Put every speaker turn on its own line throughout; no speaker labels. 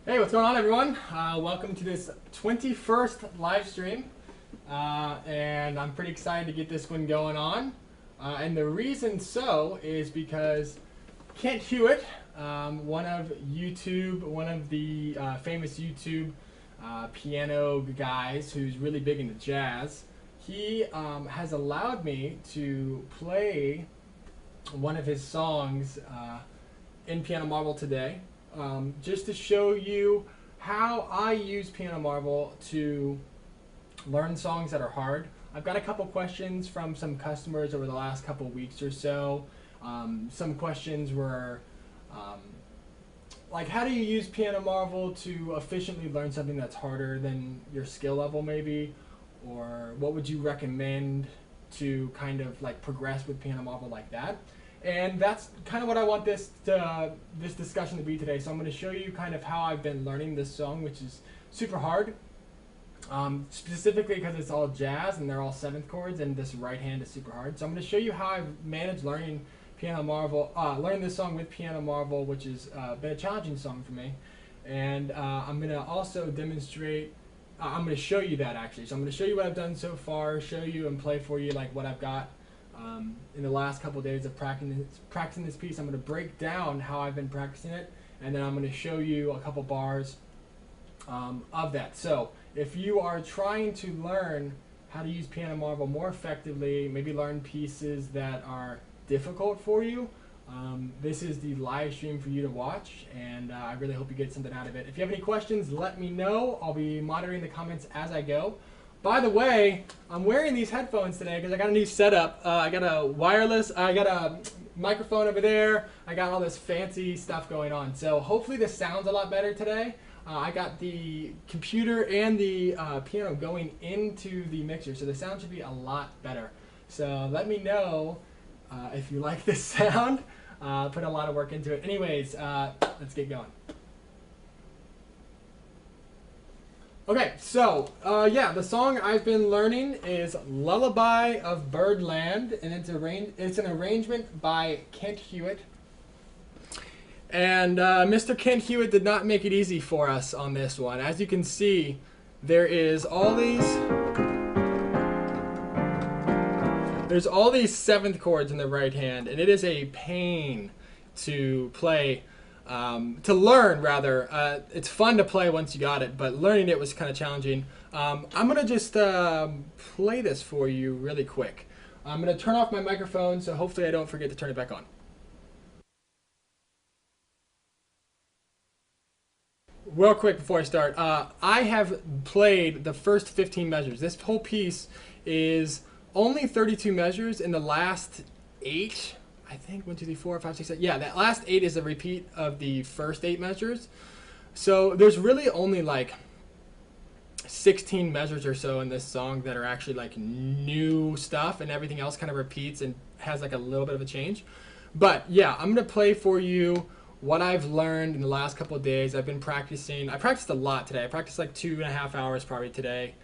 Hey, what's going on, everyone? Welcome to this 21st live stream, and I'm pretty excited to get this one going on. And the reason so is because Kent Hewitt, one of the famous YouTube piano guys who's really big into jazz, he has allowed me to play one of his songs in Piano Marvel today. Just to show you how I use Piano Marvel to learn songs that are hard. I've got a couple questions from some customers over the last couple weeks or so. Some questions were like, how do you use Piano Marvel to efficiently learn something that's harder than your skill level maybe? Or what would you recommend to kind of like progress with Piano Marvel like that? And that's kind of what I want this discussion to be today. So I'm going to show you kind of how I've been learning this song, which is super hard, specifically because it's all jazz and they're all seventh chords, and this right hand is super hard. So I'm going to show you how I've managed learning learning this song with Piano Marvel, which has been a challenging song for me. And I'm going to also demonstrate. I'm going to show you that actually. So I'm going to show you what I've done so far, show you and play for you like what I've got. In the last couple of days of practicing this piece. I'm going to break down how I've been practicing it, and then I'm going to show you a couple bars of that. So if you are trying to learn how to use Piano Marvel more effectively, maybe learn pieces that are difficult for you, this is the live stream for you to watch, and I really hope you get something out of it. If you have any questions, let me know. I'll be monitoring the comments as I go. By the way, I'm wearing these headphones today because I got a new setup. I got a wireless, I got a microphone over there. I got all this fancy stuff going on. So hopefully this sounds a lot better today. I got the computer and the piano going into the mixer, so the sound should be a lot better. So let me know if you like this sound. Put a lot of work into it. Anyways, let's get going. Okay, so yeah, the song I've been learning is Lullaby of Birdland, and it's an arrangement by Kent Hewitt. And Mr. Kent Hewitt did not make it easy for us on this one. As you can see, there's all these seventh chords in the right hand, and it is a pain to play. To learn, rather. It's fun to play once you got it, but learning it was kind of challenging. I'm going to just play this for you really quick. I'm going to turn off my microphone, so hopefully I don't forget to turn it back on. Real quick before I start, I have played the first 15 measures. This whole piece is only 32 measures. In the last 8, I think 1, 2, 3, 4, 5, 6, 7. Yeah, that last 8 is a repeat of the first 8 measures. So there's really only like 16 measures or so in this song that are actually like new stuff, and everything else kind of repeats and has like a little bit of a change. But yeah, I'm gonna play for you what I've learned in the last couple of days. I've been practicing. I practiced a lot today. I practiced like 2.5 hours probably today.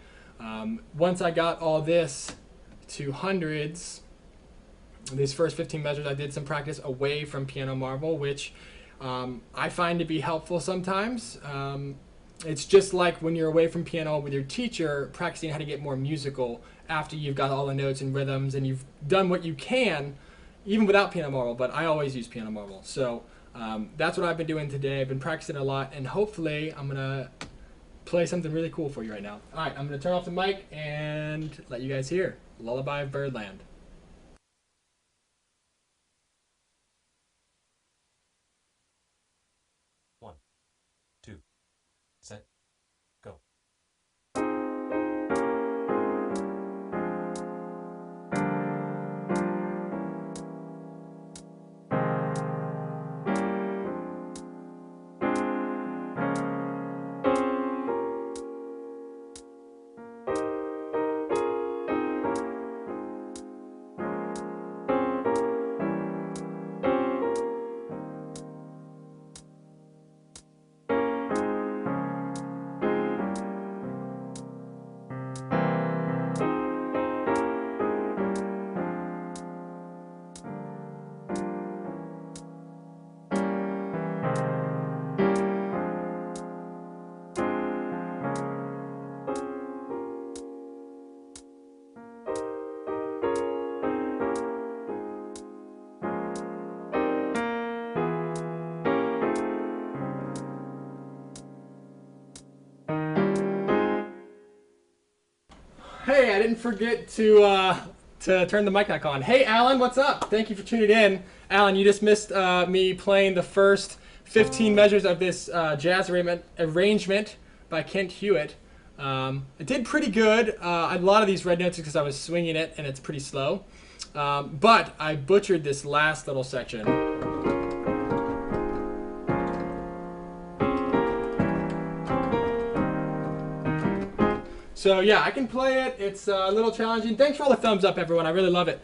Once I got all this to hundreds, these first 15 measures, I did some practice away from Piano Marvel, which I find to be helpful sometimes. It's just like when you're away from piano with your teacher, practicing how to get more musical after you've got all the notes and rhythms and you've done what you can, even without Piano Marvel, but I always use Piano Marvel. So that's what I've been doing today. I've been practicing a lot, and hopefully I'm going to play something really cool for you right now. All right, I'm going to turn off the mic and let you guys hear Lullaby of Birdland.
Set, go.
Hey, I didn't forget to turn the mic back on. Hey, Alan, what's up? Thank you for tuning in. Alan, you just missed me playing the first 15 measures of this jazz arrangement by Kent Hewitt. It did pretty good. A lot of these red notes because I was swinging it and it's pretty slow. But I butchered this last little section. So yeah, I can play it. It's a little challenging. Thanks for all the thumbs up, everyone. I really love it.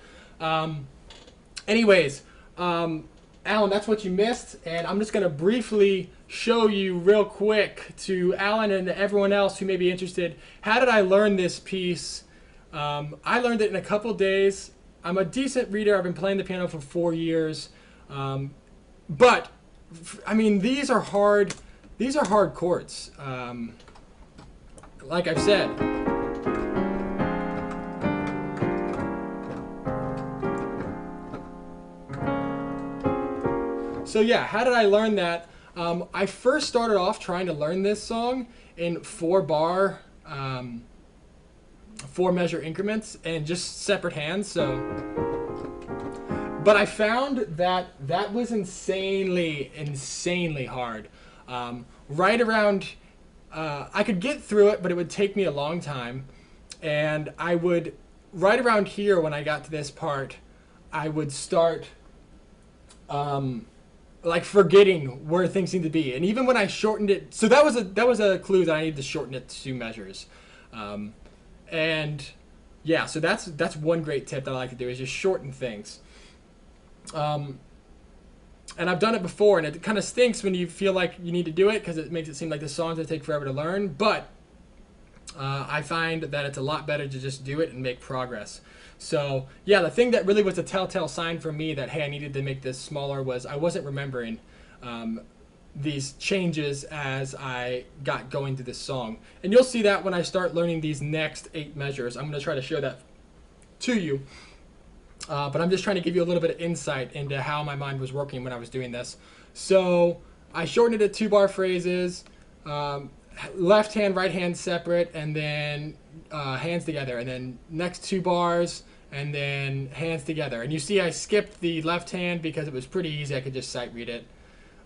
Anyways, Alan, that's what you missed. And I'm just going to briefly show you real quick to Alan and everyone else who may be interested. How did I learn this piece? I learned it in a couple days. I'm a decent reader. I've been playing the piano for 4 years. But, I mean, these are hard chords. Like I've said. So yeah, how did I learn that? I first started off trying to learn this song in 4-bar, 4-measure increments and just separate hands. So, but I found that that was insanely hard. Right around. I could get through it, but it would take me a long time. And I would, right around here when I got to this part, I would start like forgetting where things need to be. And even when I shortened it, so that was a clue that I needed to shorten it to 2 measures. And yeah, so that's one great tip that I like to do is just shorten things. And I've done it before, and it kind of stinks when you feel like you need to do it because it makes it seem like the songs that take forever to learn. But I find that it's a lot better to just do it and make progress. So yeah, the thing that really was a telltale sign for me that, hey, I needed to make this smaller was I wasn't remembering these changes as I got going through this song. And you'll see that when I start learning these next 8 measures. I'm going to try to show that to you. But I'm just trying to give you a little bit of insight into how my mind was working when I was doing this. So I shortened it to 2-bar phrases, left hand, right hand separate, and then hands together. And then next 2 bars, and then hands together. And you see I skipped the left hand because it was pretty easy. I could just sight read it.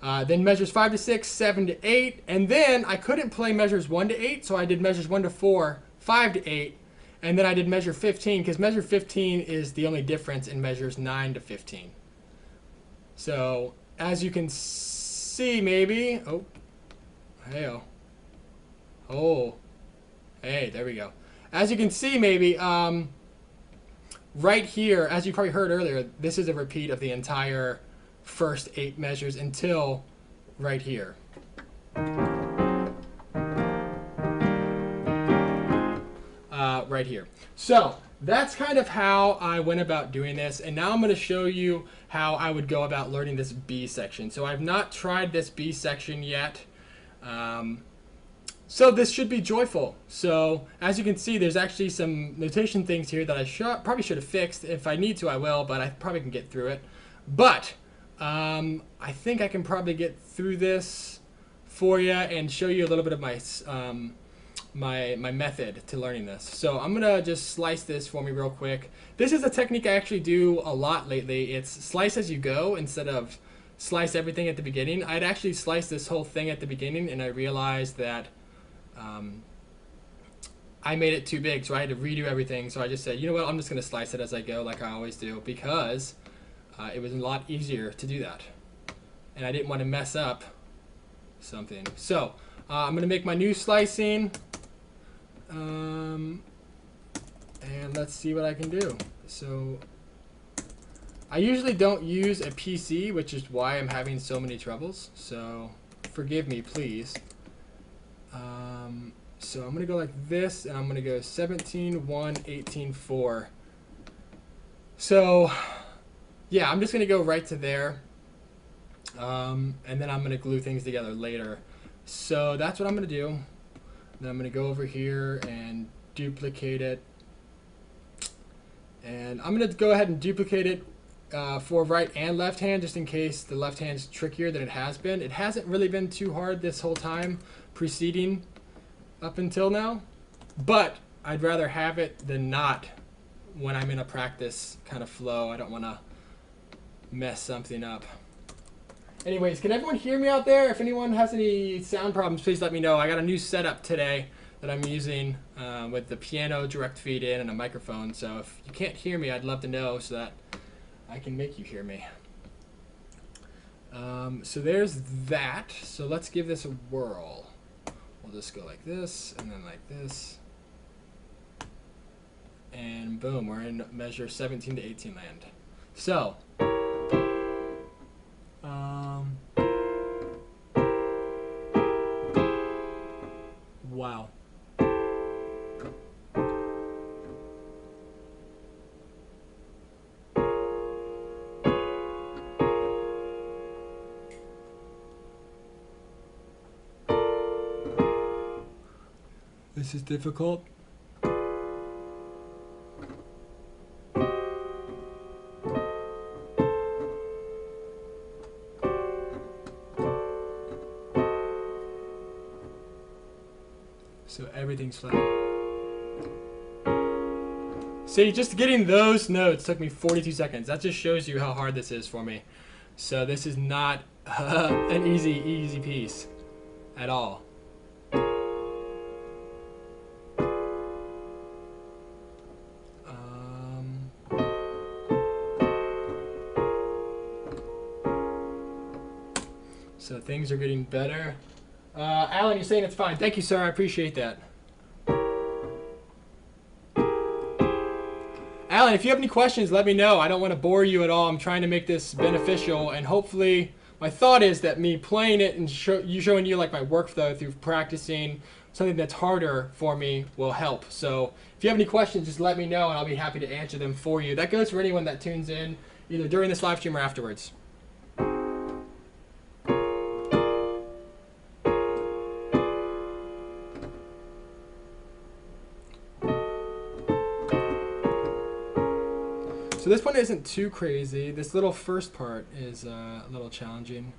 Then measures 5 to 6, 7 to 8. And then I couldn't play measures 1 to 8, so I did measures 1 to 4, 5 to 8. And then I did measure 15 because measure 15 is the only difference in measures 9 to 15. So as you can see, maybe, hey, there we go. As you can see, maybe right here, as you probably heard earlier, this is a repeat of the entire first 8 measures until right here. Right here. So that's kind of how I went about doing this, and now I'm going to show you how I would go about learning this B section. So I've not tried this B section yet, so this should be joyful. So as you can see, there's actually some notation things here that I probably should have fixed. If I need to, I will, but I probably can get through it. But I think I can probably get through this for you and show you a little bit of my my method to learning this. So I'm gonna just slice this for me real quick. This is a technique I actually do a lot lately. It's slice as you go instead of slice everything at the beginning. I'd actually sliced this whole thing at the beginning, and I realized that I made it too big, so I had to redo everything. So I just said, you know what, I'm just gonna slice it as I go like I always do, because it was a lot easier to do that, and I didn't want to mess up something. So I'm gonna make my new slicing. And let's see what I can do. So I usually don't use a PC, which is why I'm having so many troubles. So forgive me, please. So I'm going to go like this, and I'm going to go 17, 1, 18, 4. So yeah, I'm just going to go right to there. And then I'm going to glue things together later. So that's what I'm going to do. Then I'm going to go over here and duplicate it. And I'm going to go ahead and duplicate it for right and left hand, just in case the left hand's trickier than it has been. It hasn't really been too hard this whole time preceding up until now. But I'd rather have it than not when I'm in a practice kind of flow. I don't want to mess something up. Anyways, can everyone hear me out there? If anyone has any sound problems, please let me know. I got a new setup today that I'm using with the piano direct feed in and a microphone. So if you can't hear me, I'd love to know so that I can make you hear me. So there's that. So let's give this a whirl. We'll just go like this and then like this. And boom, we're in measure 17 to 18 land. So, wow. This is difficult. So everything's flat. See, just getting those notes took me 42 seconds. That just shows you how hard this is for me. So this is not an easy piece at all. So things are getting better. Alan, you're saying it's fine. Thank you, sir. I appreciate that. Alan, if you have any questions, let me know. I don't want to bore you at all. I'm trying to make this beneficial, and hopefully, my thought is that me playing it and showing you like my workflow through practicing something that's harder for me will help. So if you have any questions, just let me know, and I'll be happy to answer them for you. That goes for anyone that tunes in, either during this live stream or afterwards. So this one isn't too crazy. This little first part is a little challenging.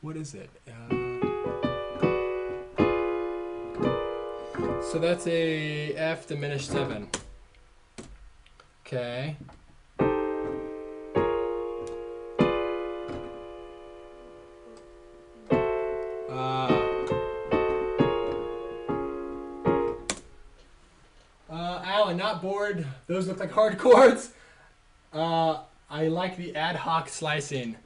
What is it? So that's a F diminished 7. Okay. Alan, not bored. Those look like hard chords. I like the ad hoc slicing.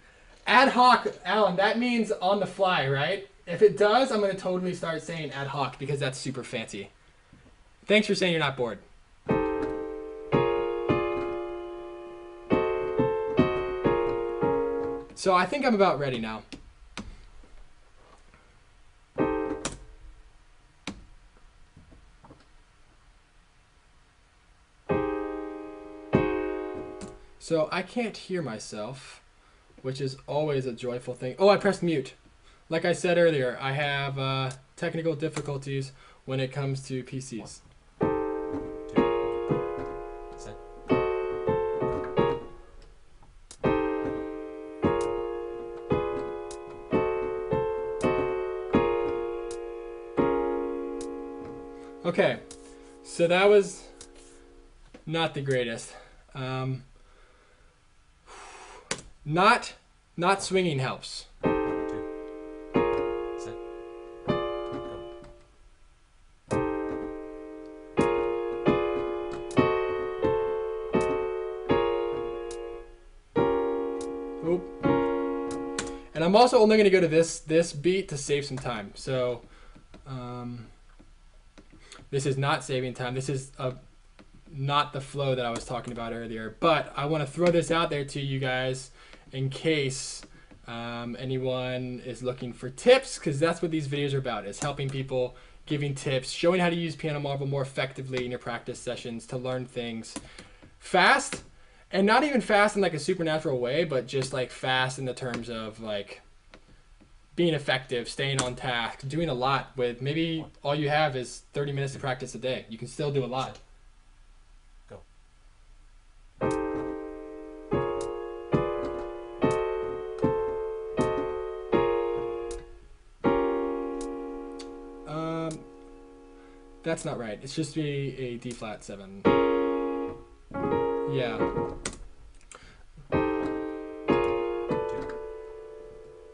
Ad hoc, Alan, that means on the fly, right? If it does, I'm going to totally start saying ad hoc because that's super fancy. Thanks for saying you're not bored. So I think I'm about ready now. So I can't hear myself, which is always a joyful thing. Oh, I pressed mute. Like I said earlier, I have technical difficulties when it comes to PCs. Okay, so that was not the greatest. Not swinging helps.
2, set, go.
Oop. And I'm also only going to go to this beat to save some time. So this is not saving time. This is not the flow that I was talking about earlier. But I want to throw this out there to you guys in case anyone is looking for tips, because that's what these videos are about, is helping people, giving tips, showing how to use Piano Marvel more effectively in your practice sessions to learn things fast And not even fast in like a supernatural way, but just like fast in the terms of like being effective, staying on task, doing a lot with maybe all you have is 30 minutes to practice a day. You can still do a lot.
Set. Go.
That's not right. It's just be a D flat 7. Yeah.
2.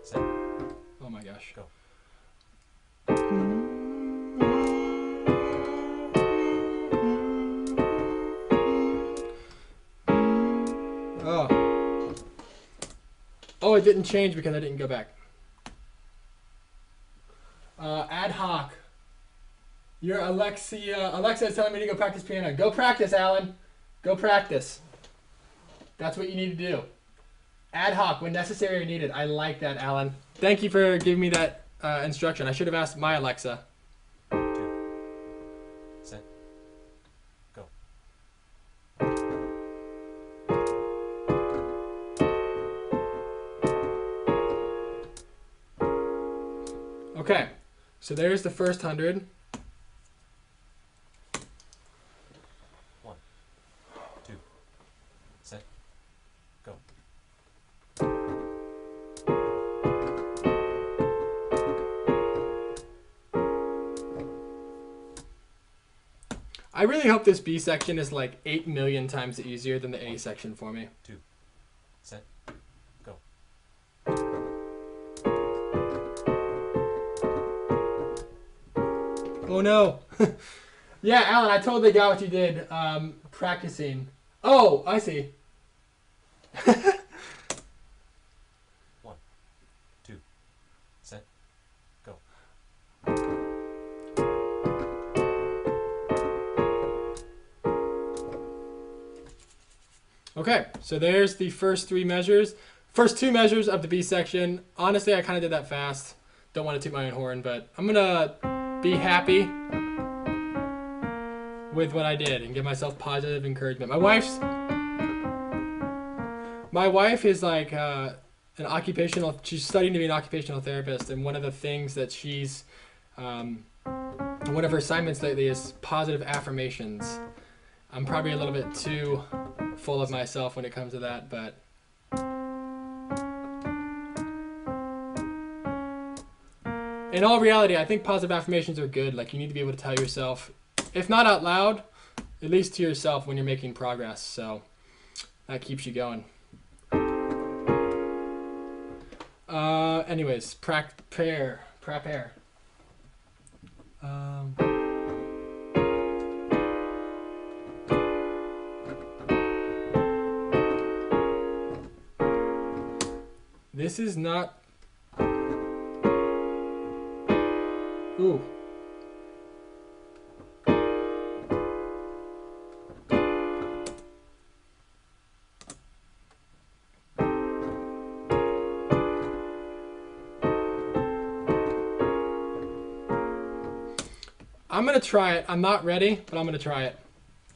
Set.
Oh my gosh.
Go.
Oh. Oh, it didn't change because I didn't go back. Ad hoc. Your Alexa is telling me to go practice piano. Go practice, Alan. Go practice. That's what you need to do. Ad hoc, when necessary or needed. I like that, Alan. Thank you for giving me that instruction. I should have asked my Alexa.
2. Set. Go.
Okay, so there's the first 100.
1. 2. Set. Go.
I really hope this B section is like 8 million times easier than the A section for me.
2. Set. Go.
Oh no. Yeah, Alan, I totally got what you did. Practicing. Oh, I see.
1. 2. Set. Go.
Okay, so there's the first 3 measures. First 2 measures of the B section. Honestly, I kind of did that fast. Don't want to toot my own horn, but I'm going to be happy with what I did and give myself positive encouragement. My wife is like she's studying to be an occupational therapist, and one of the things that she's one of her assignments lately is positive affirmations. I'm probably a little bit too full of myself when it comes to that, but in all reality, I think positive affirmations are good. Like, you need to be able to tell yourself, if not out loud, at least to yourself when you're making progress. So that keeps you going. Anyways, prepare. This is not. Ooh. I'm going to try it. I'm not ready, but I'm going to try it.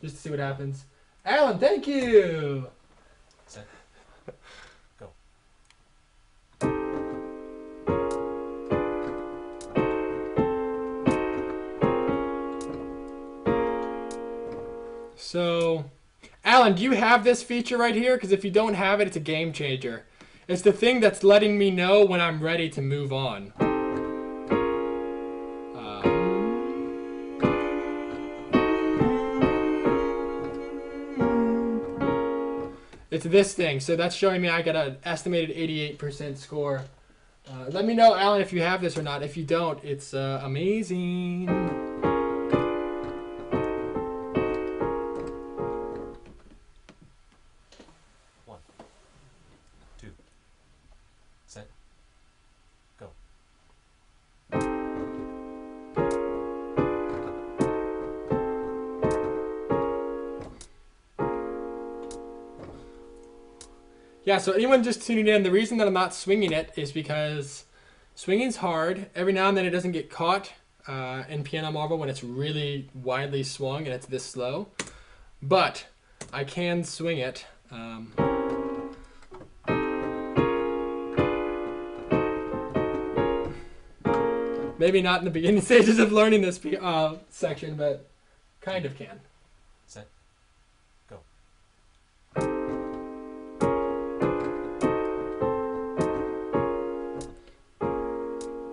Just to see what happens. Alan, thank you!
Set. Go.
So, Alan, do you have this feature right here? Because if you don't have it, it's a game changer. It's the thing that's letting me know when I'm ready to move on. It's this thing. So that's showing me I got an estimated 88% score. Let me know, Alan, if you have this or not. If you don't, it's amazing.
1. 2. Set. Go.
Yeah, so anyone just tuning in, the reason that I'm not swinging it is because swinging's hard. Every now and then it doesn't get caught in Piano Marvel when it's really widely swung and it's this slow. But I can swing it Maybe not in the beginning stages of learning this section, but kind of can.
Set. Go.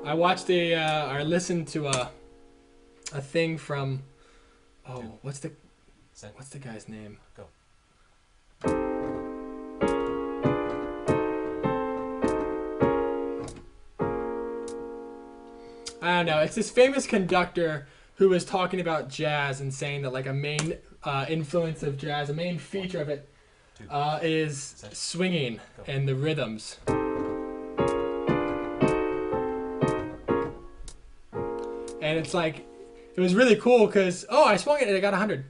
I watched I listened to a thing from, what's the guy's name?
Go.
I don't know. It's this famous conductor who was talking about jazz and saying that like a main influence of jazz, a main feature of it, is swinging and the rhythms. And it's like, it was really cool because, I swung it and I got 100.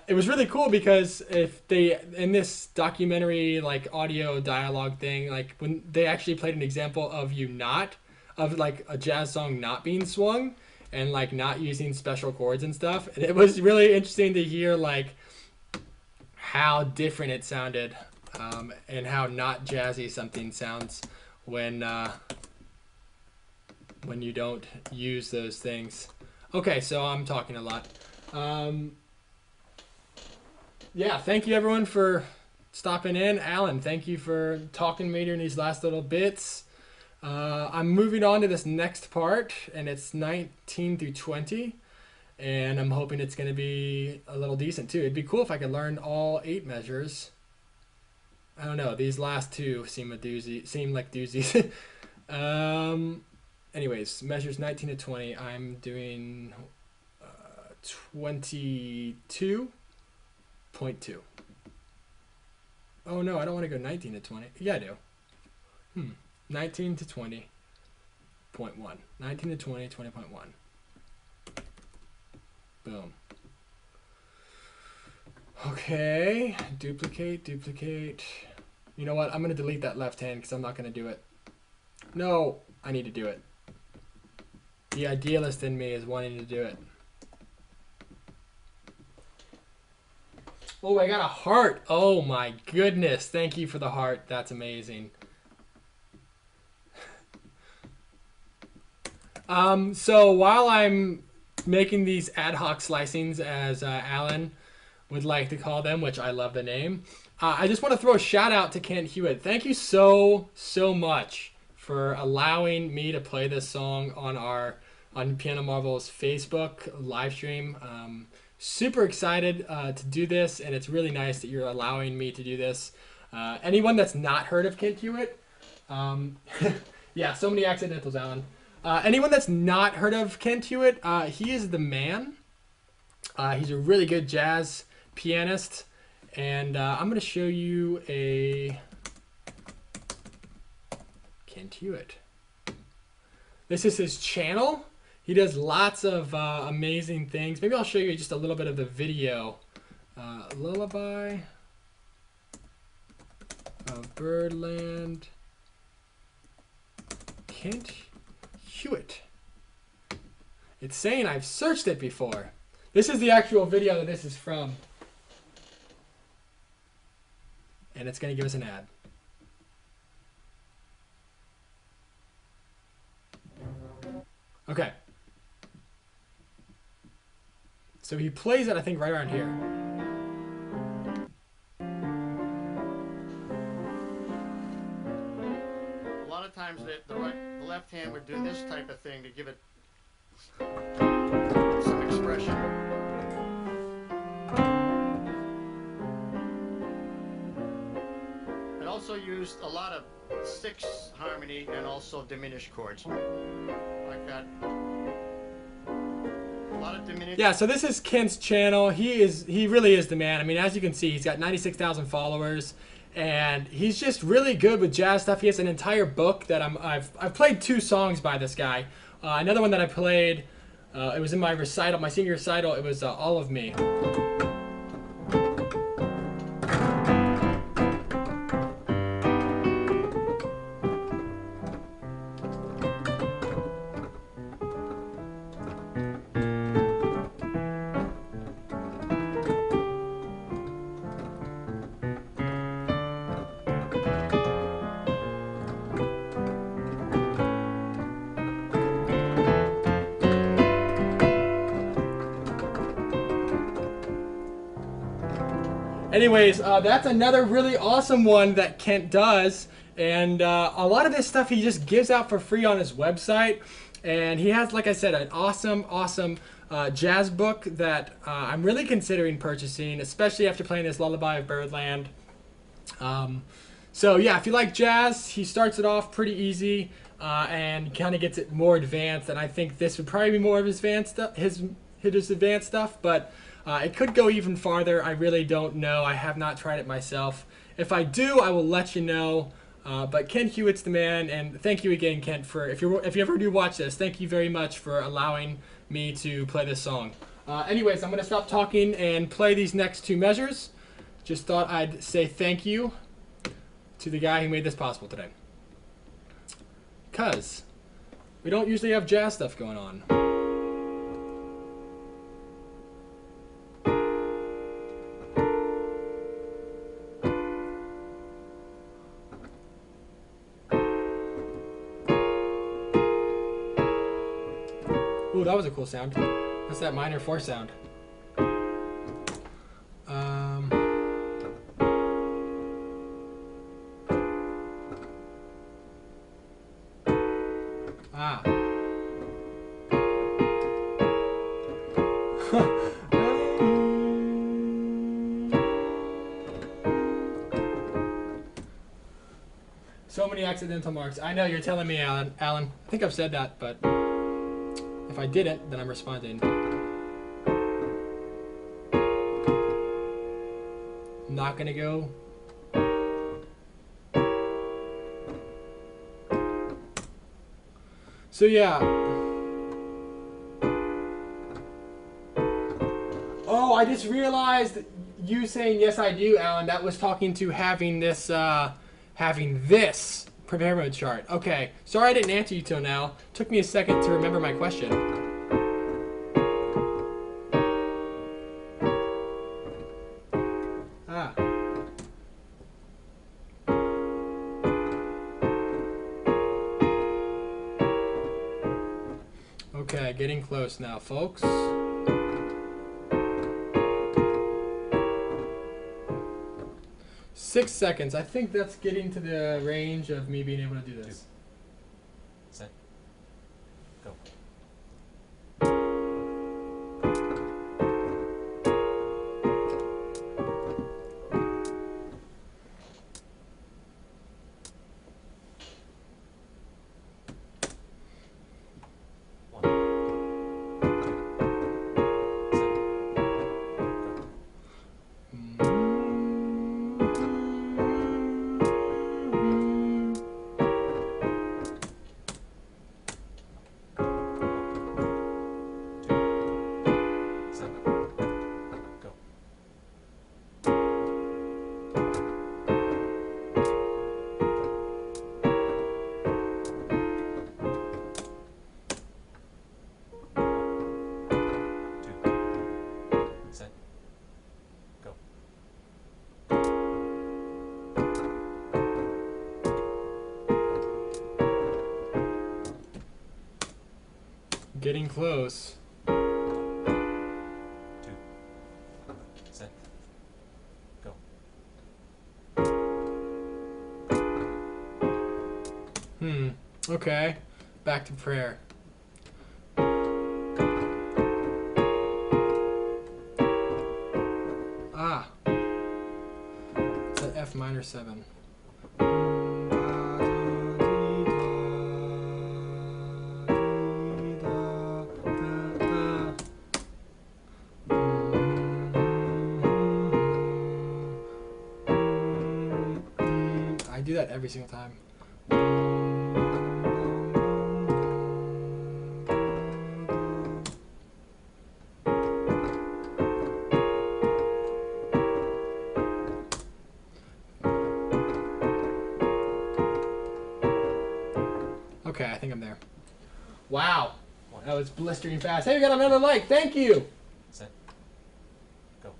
It was really cool because if they, in this documentary, like audio dialogue thing, like when they actually played an example of like a jazz song not being swung and like not using special chords and stuff. And it was really interesting to hear like how different it sounded and how not jazzy something sounds when you don't use those things. Okay, so I'm talking a lot. Yeah, thank you everyone for stopping in. Alan, thank you for talking to me during these last little bits. I'm moving on to this next part, and it's 19 through 20, and I'm hoping it's going to be a little decent too. It'd be cool if I could learn all 8 measures. I don't know, these last 2 seem like doozies. Anyways, measures 19 to 20. I'm doing 22.2. Oh no, I don't want to go 19 to 20. Yeah, I do. 19 to 20.1. 19 to 20, 20.1. Boom. Okay, duplicate. You know what? I'm going to delete that left hand because I'm not going to do it. No, I need to do it. The idealist in me is wanting to do it. Oh, I got a heart. Oh my goodness. Thank you for the heart. That's amazing. So while I'm making these ad hoc slicings, as Alan would like to call them, which I love the name, I just want to throw a shout out to Kent Hewitt. Thank you so much for allowing me to play this song on Piano Marvel's Facebook live stream. Super excited to do this, and it's really nice that you're allowing me to do this. Anyone that's not heard of Kent Hewitt, yeah, so many accidentals, Alan. Anyone that's not heard of Kent Hewitt, he is the man. He's a really good jazz pianist, and I'm going to show you a Kent Hewitt. This is his channel. He does lots of amazing things. Maybe I'll show you just a little bit of the video. Lullaby of Birdland. Kent Hewitt. It's saying I've searched it before. This is the actual video that this is from. And it's going to give us an ad. Okay. So he plays it, I think, right around here.
A lot of times the left hand would do this type of thing to give it some expression. It also used a lot of 6 harmony and also diminished chords. Like that. A lot of diminished.
Yeah, so this is Kent's channel. He really is the man. I mean, as you can see, he's got 96,000 followers. And he's just really good with jazz stuff. He has an entire book that I've played 2 songs by this guy. Another one that I played, it was in my recital, my senior recital. It was All of Me. Anyways, that's another really awesome one that Kent does. And a lot of this stuff he just gives out for free on his website. And he has, like I said, an awesome jazz book that I'm really considering purchasing, especially after playing this Lullaby of Birdland. So yeah, if you like jazz, he starts it off pretty easy and kind of gets it more advanced. And I think this would probably be more of his advanced stuff, his advanced stuff, but it could go even farther. I really don't know. I have not tried it myself. If I do, I will let you know. But Kent Hewitt's the man, and thank you again, Kent, for if you ever do watch this, thank you very much for allowing me to play this song. Anyways, I'm gonna stop talking and play these next two measures. Just thought I'd say thank you to the guy who made this possible today. 'Cause we don't usually have jazz stuff going on. Ooh, that was a cool sound. That's that minor 4 sound. So many accidental marks. I know, you're telling me, Alan. I think I've said that, but if I didn't, then I'm responding. I'm not gonna go. So yeah. Oh, I just realized you saying yes I do, Alan, that was talking to having this prepare mode chart. Okay, sorry I didn't answer you till now. Took me a second to remember my question. Okay, getting close now, folks. Six seconds. I think that's getting to the range of me being able to do this.
2, set, go.
Getting close.
2, set, go.
Okay. Back to prayer. It's an F minor 7. I do that every single time. Okay, I think I'm there. Wow, that was blistering fast. Hey, we got another like. Thank you.
Set, go.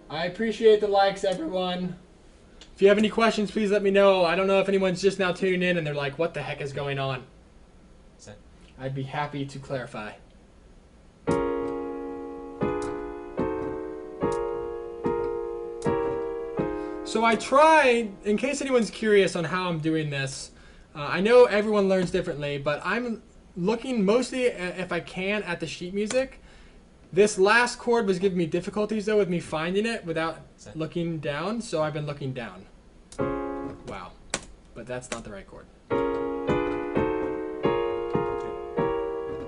I appreciate the likes, everyone. If you have any questions, please let me know. I don't know if anyone's just now tuning in and they're like, what the heck is going on? I'd be happy to clarify. So I try, in case anyone's curious on how I'm doing this, I know everyone learns differently, but I'm looking mostly, if I can, at the sheet music. This last chord was giving me difficulties, though, with me finding it without looking down, so I've been looking down. Wow. But that's not the right chord.
2,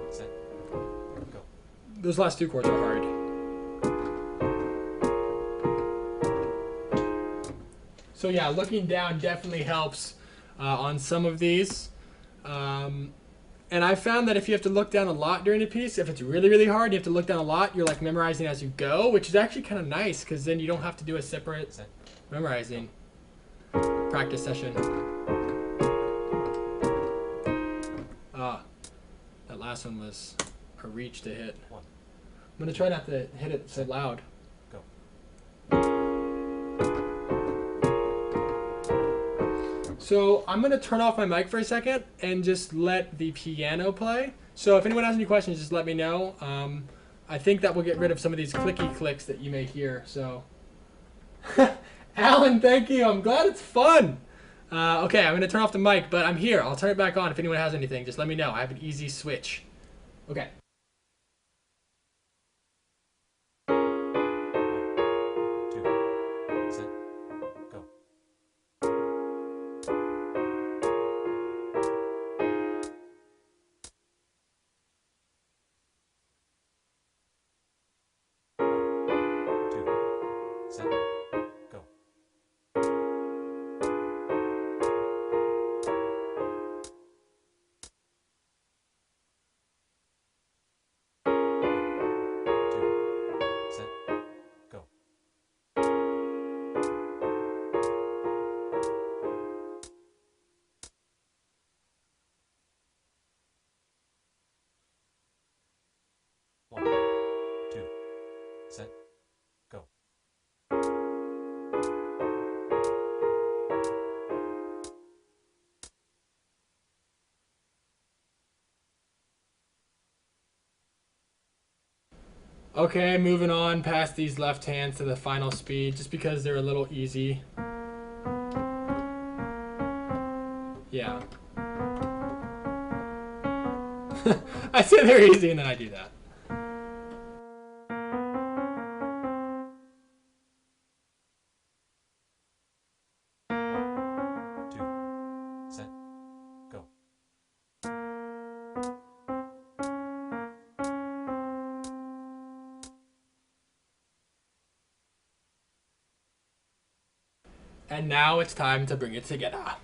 set, go.
Those last two chords are hard. So yeah, looking down definitely helps on some of these. And I found that if you have to look down a lot during a piece, if it's really, really hard, you have to look down a lot, you're like memorizing as you go, which is actually kind of nice because then you don't have to do a separate memorizing practice session. That last one was a reach to hit.
1.
I'm going to try not to hit it so loud.
Go.
So I'm going to turn off my mic for a second and just let the piano play. So if anyone has any questions, just let me know. I think that will get rid of some of these clicky clicks that you may hear. So, Alan, thank you. I'm glad it's fun. Okay, I'm going to turn off the mic, but I'm here. I'll turn it back on if anyone has anything. Just let me know. I have an easy switch. Okay.
1, 2, set, go. Set, go. Set, go. One, two, set, go.
Okay, moving on past these left hands to the final speed, just because they're a little easy. Yeah. I say they're easy and then I do that.
Two, set, go.
And now it's time to bring it together.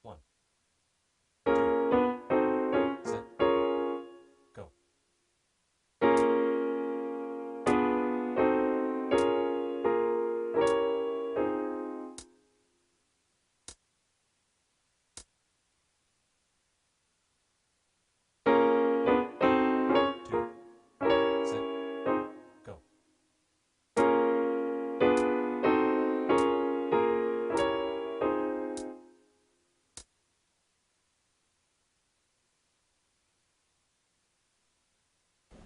One, two, set, go. Two, set, go.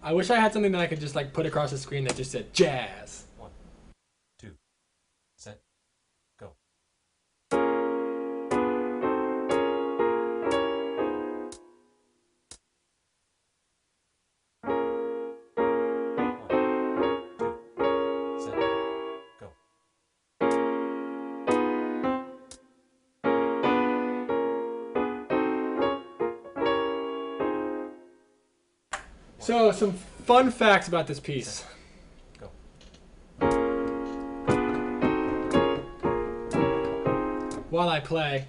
I wish I had something that I could just like put across the screen that just said jazz.
One, two, set, go.
So, some fun facts about this piece.
Go.
While I play.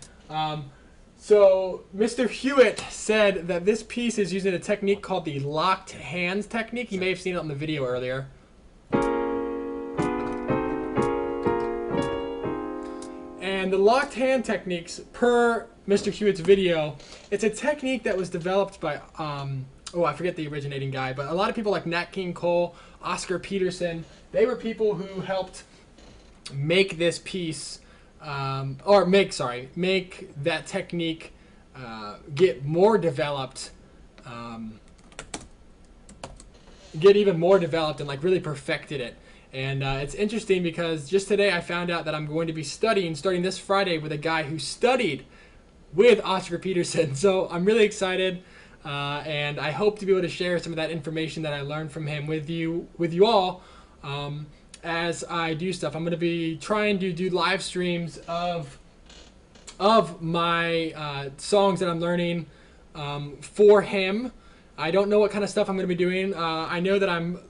So, Mr. Hewitt said that this piece is using a technique called the locked hands technique. You may have seen it on the video earlier. And the locked hand techniques, per Mr. Hewitt's video, it's a technique that was developed by, oh, I forget the originating guy, but a lot of people like Nat King Cole, Oscar Peterson, they were people who helped make this piece, make that technique get more developed, get even more developed and like really perfected it. And it's interesting because just today I found out that I'm going to be starting this Friday with a guy who studied with Oscar Peterson. So I'm really excited, and I hope to be able to share some of that information that I learned from him with you all as I do stuff. I'm going to be trying to do live streams of my songs that I'm learning for him. I don't know what kind of stuff I'm going to be doing. I know that I'm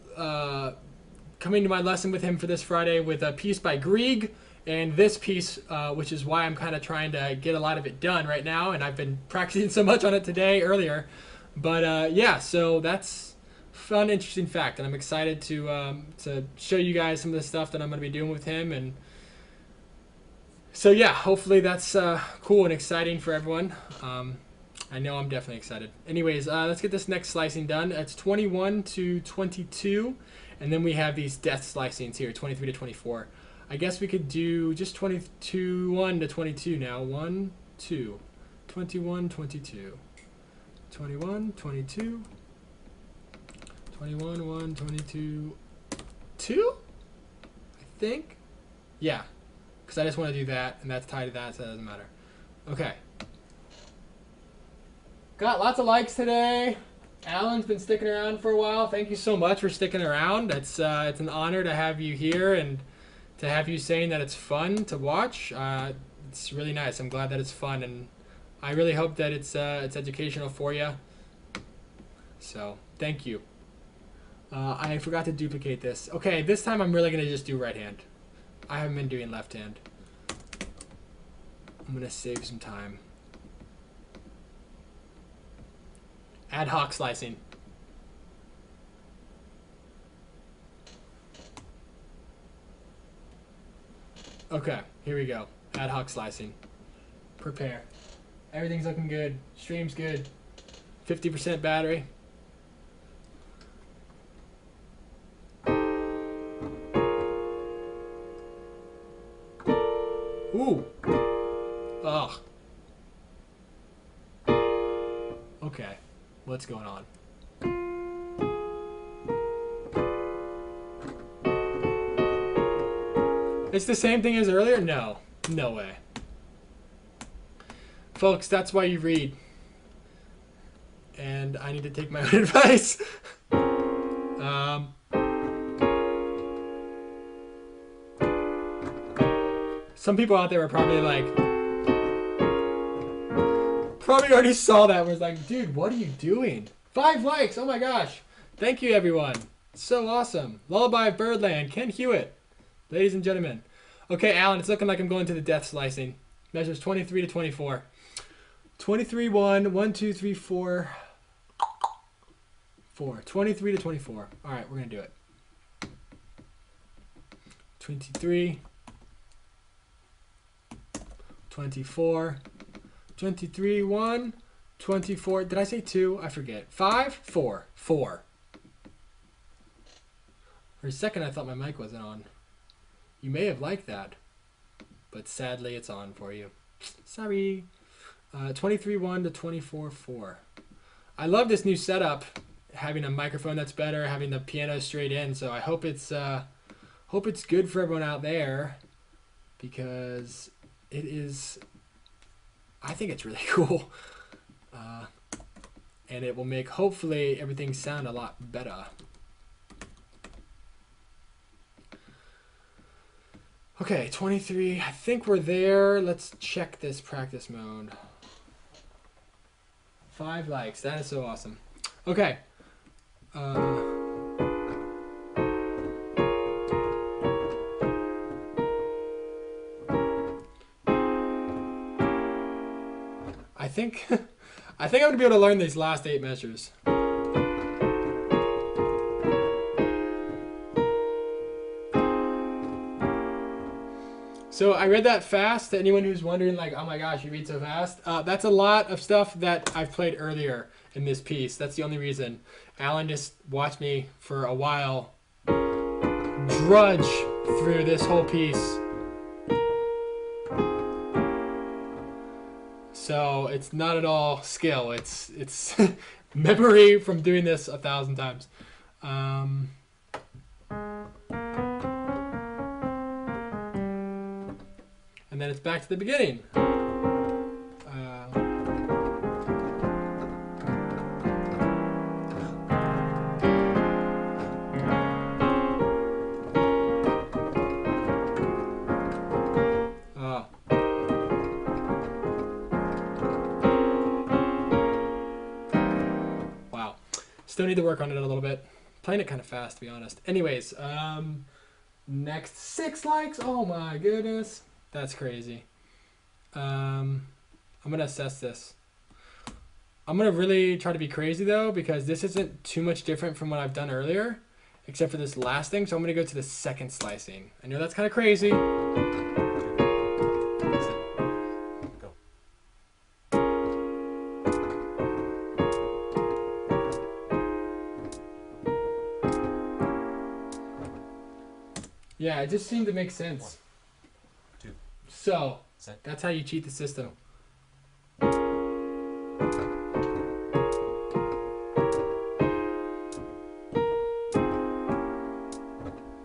coming to my lesson with him for this Friday with a piece by Grieg and this piece, which is why I'm kind of trying to get a lot of it done right now, and I've been practicing so much on it today earlier. But yeah, so that's fun, interesting fact, and I'm excited to show you guys some of the stuff that I'm going to be doing with him. And so yeah, hopefully that's cool and exciting for everyone. I know I'm definitely excited. Anyways, let's get this next slicing done. It's 21 to 22. And then we have these death slicings here, 23 to 24. I guess we could do just 21 to 22 now. 1, 2, 21, 22. 21, 22. 21, 1, 22, 2? I think? Yeah. Because I just want to do that, and that's tied to that, so it doesn't matter. Okay. Got lots of likes today. Alan's been sticking around for a while. Thank you so much for sticking around. It's an honor to have you here and to have you saying that it's fun to watch. It's really nice. I'm glad that it's fun, and I really hope that it's educational for you. So thank you. I forgot to duplicate this. Okay, this time I'm really gonna just do right hand. I haven't been doing left hand. I'm gonna save some time. Ad hoc slicing. Okay, here we go. Ad hoc slicing. Prepare. Everything's looking good. Stream's good. 50% battery. Ooh. Ugh. Okay. What's going on? It's the same thing as earlier? No. No way. Folks, that's why you read. And I need to take my own advice. Some people out there are probably like, probably already saw that, was like, dude, what are you doing? 5 likes, oh my gosh. Thank you, everyone. So awesome. Lullaby of Birdland, Kent Hewitt. Ladies and gentlemen. Okay, Alan, it's looking like I'm going to the death slicing. Measures 23 to 24. 23, 1, 1, 2, 3, 4, 4. 23 to 24. All right, we're going to do it. 23. 24. 23, 1, 24. Did I say 2? I forget. 5, 4, 4. For a second, I thought my mic wasn't on. You may have liked that, but sadly, it's on for you. Sorry. 23, 1 to 24, 4. I love this new setup, having a microphone that's better, having the piano straight in. So I hope it's good for everyone out there, because it is. I think it's really cool, and it will make hopefully everything sound a lot better. Okay, 23. I think we're there. Let's check this practice mode. 5 likes. That is so awesome. Okay. I think I think I'm gonna be able to learn these last 8 measures. So I read that fast. To anyone who's wondering, like, oh my gosh, you read so fast. That's a lot of stuff that I've played earlier in this piece. That's the only reason. Alan just watched me for a while drudge through this whole piece. So it's not at all skill. It's memory from doing this 1,000 times. And then it's back to the beginning. Wow. Still need to work on it a little bit. Playing it kind of fast, to be honest. Anyways, next 6 likes. Oh my goodness. That's crazy. I'm going to assess this. I'm going to really try to be crazy, though, because this isn't too much different from what I've done earlier, except for this last thing. So I'm going to go to the second slicing. I know that's kind of crazy.
Go.
Yeah, it just seemed to make sense.
1, 2,
So,
set.
that's how you cheat the system.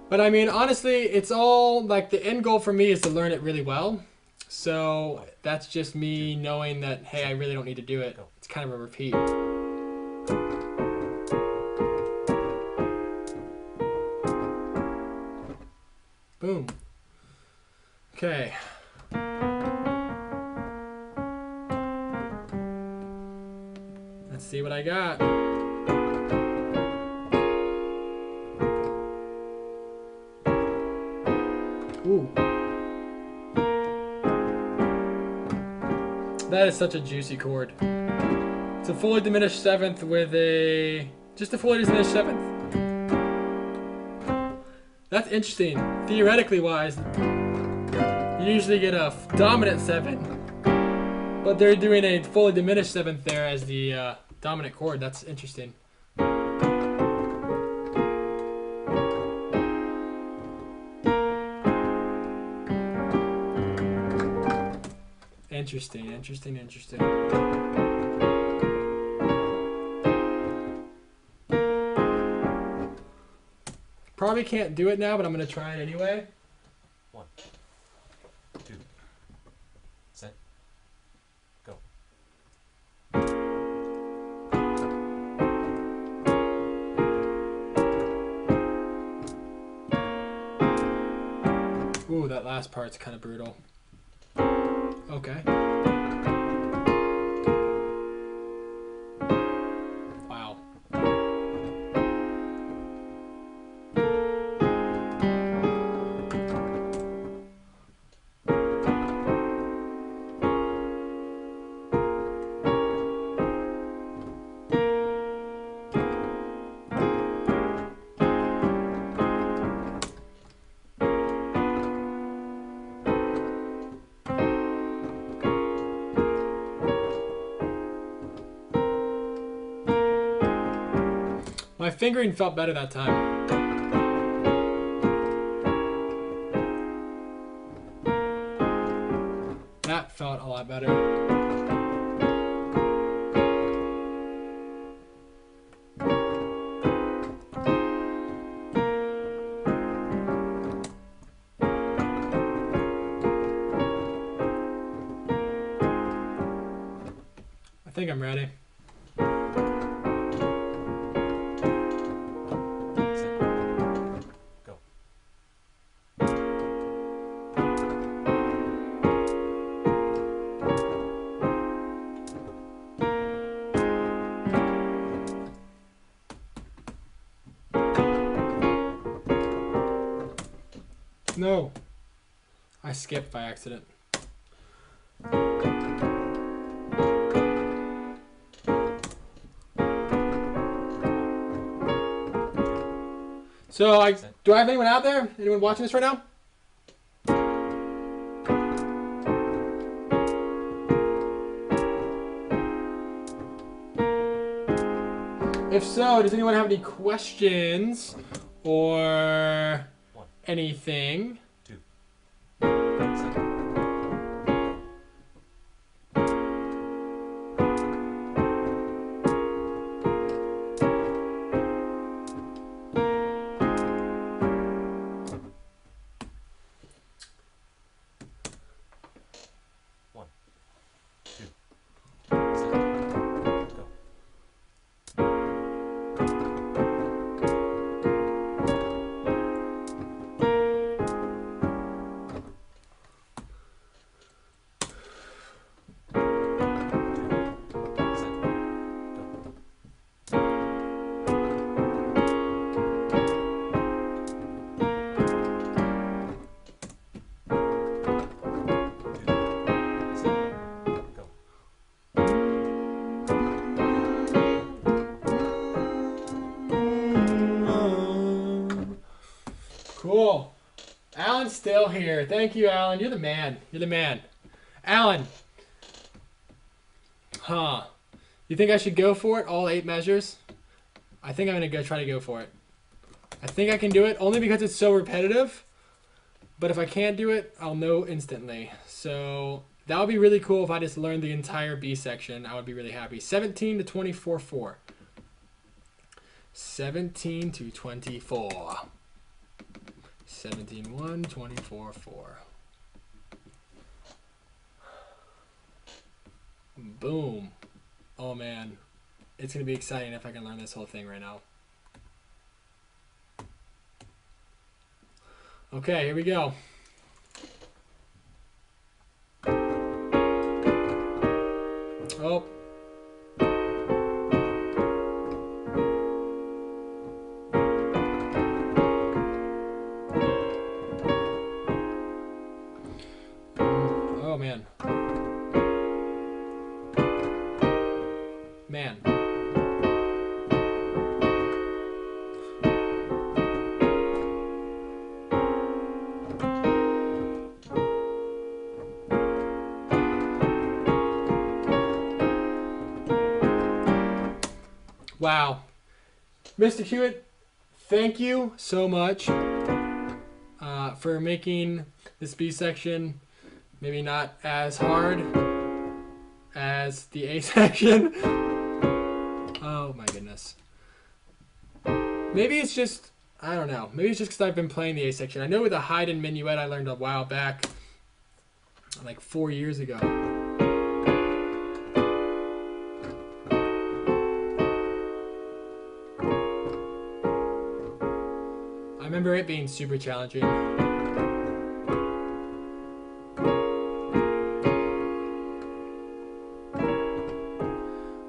But I mean, honestly, it's all like the end goal for me is to learn it really well. So that's just me knowing that, hey, I really don't need to do it. It's kind of a repeat. Boom. Okay. Let's see what I got. Ooh. That is such a juicy chord. It's a fully diminished 7th with just a fully diminished 7th. That's interesting. Theoretically wise, you usually get a dominant 7, but they're doing a fully diminished 7th there as the dominant chord. That's interesting. Interesting, interesting, interesting. Probably can't do it now, but I'm going to try it anyway.
1, 2, set, go.
Ooh, that last part's kind of brutal. Okay. Wow. My fingering felt better that time. That felt a lot better. I think I'm ready. No. I skipped by accident. So, do I have anyone out there? Anyone watching this right now? If so, does anyone have any questions or anything?
2, set, one, 2, set, go.
Cool. Alan's still here. Thank you, Alan. You're the man. You're the man. Alan. Huh. You think I should go for it? All 8 measures? I think I'm going to try to go for it. I think I can do it only because it's so repetitive. But if I can't do it, I'll know instantly. So that would be really cool if I just learned the entire B section. I would be really happy. 17 to 24, 4. 17 to 24. 17, 1, 24, 4. Boom. Oh man. It's going to be exciting if I can learn this whole thing right now. Okay, here we go. Oh. Oh man. Man. Wow. Mr. Hewitt, thank you so much for making this B section maybe not as hard as the A section. Oh my goodness. Maybe it's just, I don't know. Maybe it's just because I've been playing the A section. I know with the Haydn Minuet I learned a while back, like 4 years ago. I remember it being super challenging.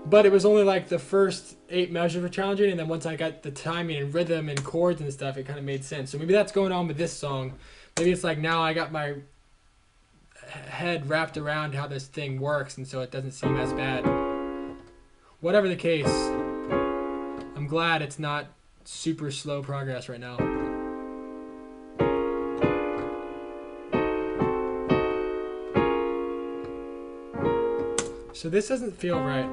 But it was only like the first 8 measures were challenging, and then once I got the timing and rhythm and chords and stuff, it kind of made sense. So maybe that's going on with this song. Maybe it's like now I got my head wrapped around how this thing works, and so it doesn't seem as bad. Whatever the case, I'm glad it's not super slow progress right now. So this doesn't feel right.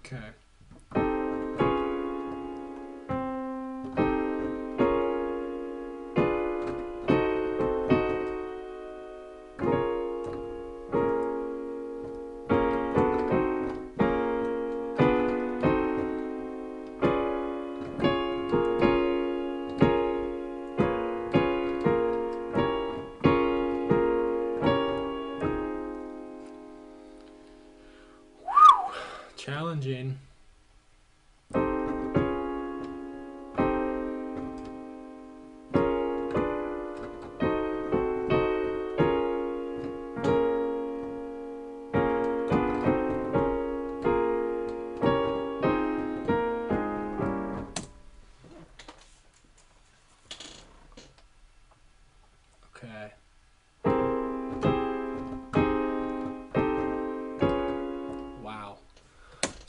Okay. Challenging.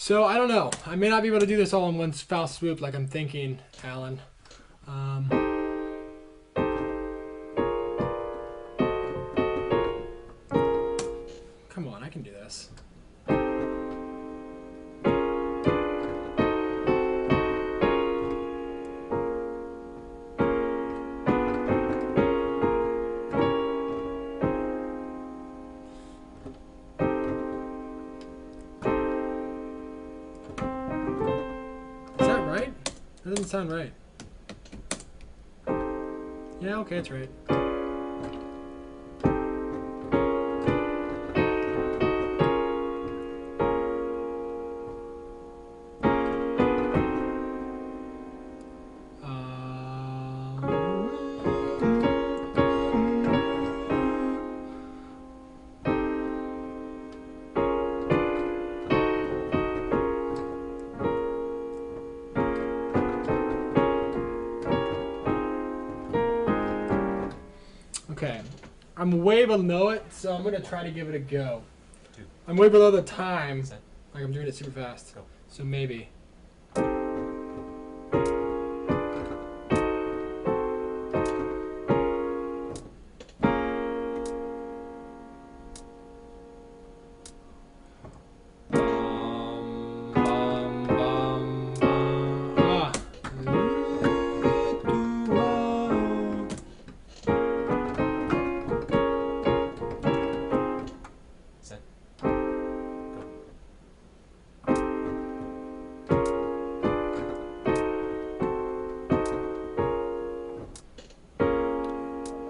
So I don't know. I may not be able to do this all in one foul swoop like I'm thinking, Alan. Come on, I can do this. That doesn't sound right. Yeah, okay, it's right. Okay, I'm way below it, so I'm gonna try to give it a go.
2.
I'm way below the time,
Set.
like I'm doing it super fast.
Go.
So maybe.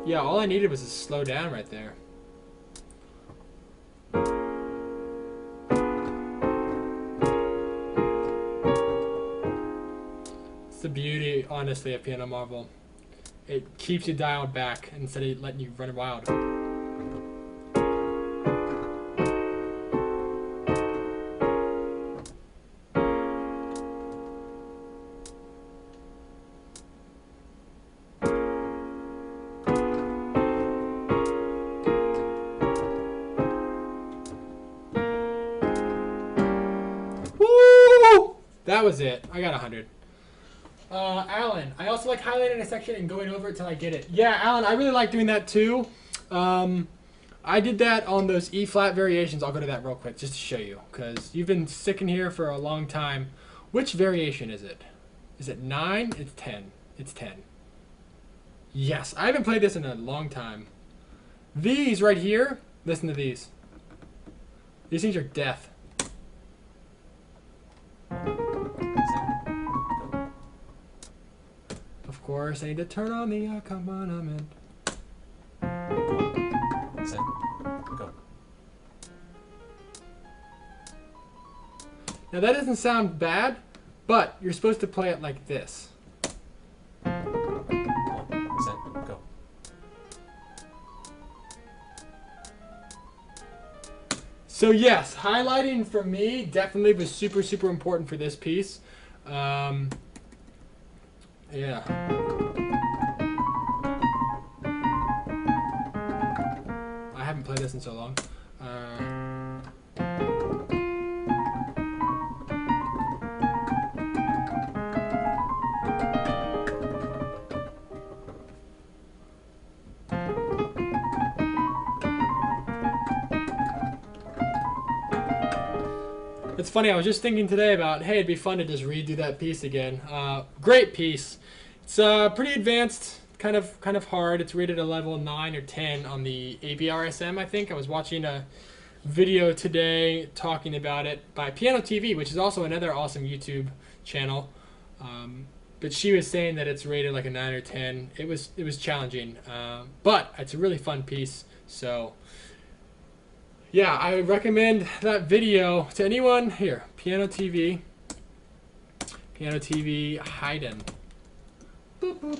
Yeah, all I needed was to slow down right there. It's the beauty, honestly, of Piano Marvel. It keeps you dialed back instead of letting you run wild. That was it. I got 100. Alan, I also like highlighting a section and going over it till I get it. Yeah, Alan, I really like doing that too. I did that on those E-flat variations. I'll go to that real quick just to show you, because you've been sticking here for a long time. Which variation is it? Is it 9? It's 10. It's 10. Yes, I haven't played this in a long time. These right here, listen to these. These things are death. Of course, I need to turn on the accompaniment.
Set. Go.
Now that doesn't sound bad, but you're supposed to play it like this.
1. Set. Go.
So yes, highlighting for me definitely was super, super important for this piece. Yeah. I haven't played this in so long. It's funny, I was just thinking today about, hey, it'd be fun to just redo that piece again. Great piece. It's pretty advanced, kind of hard. It's rated a level 9 or 10 on the ABRSM, I think. I was watching a video today talking about it by Piano TV, which is also another awesome YouTube channel. But she was saying that it's rated like a 9 or 10. It was challenging, but it's a really fun piece. So yeah, I would recommend that video to anyone. Here, Piano TV Haydn. Boop, boop.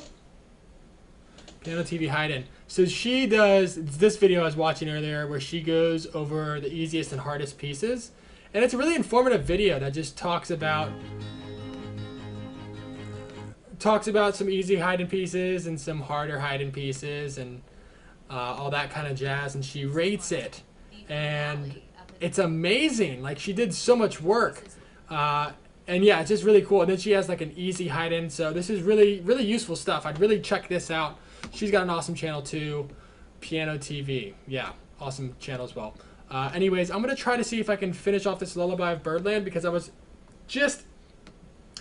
Piano TV Haydn. So she does this video I was watching earlier where she goes over the easiest and hardest pieces. And it's a really informative video that just talks about some easy Haydn pieces and some harder Haydn pieces and all that kind of jazz. And she rates it. And it's amazing. Like, she did so much work. And yeah, it's just really cool. And then she has like an easy hide-in. So this is really, really useful stuff. I'd really check this out. She's got an awesome channel too. Piano TV. Yeah, awesome channel as well. Anyways, I'm going to try to see if I can finish off this Lullaby of Birdland because I was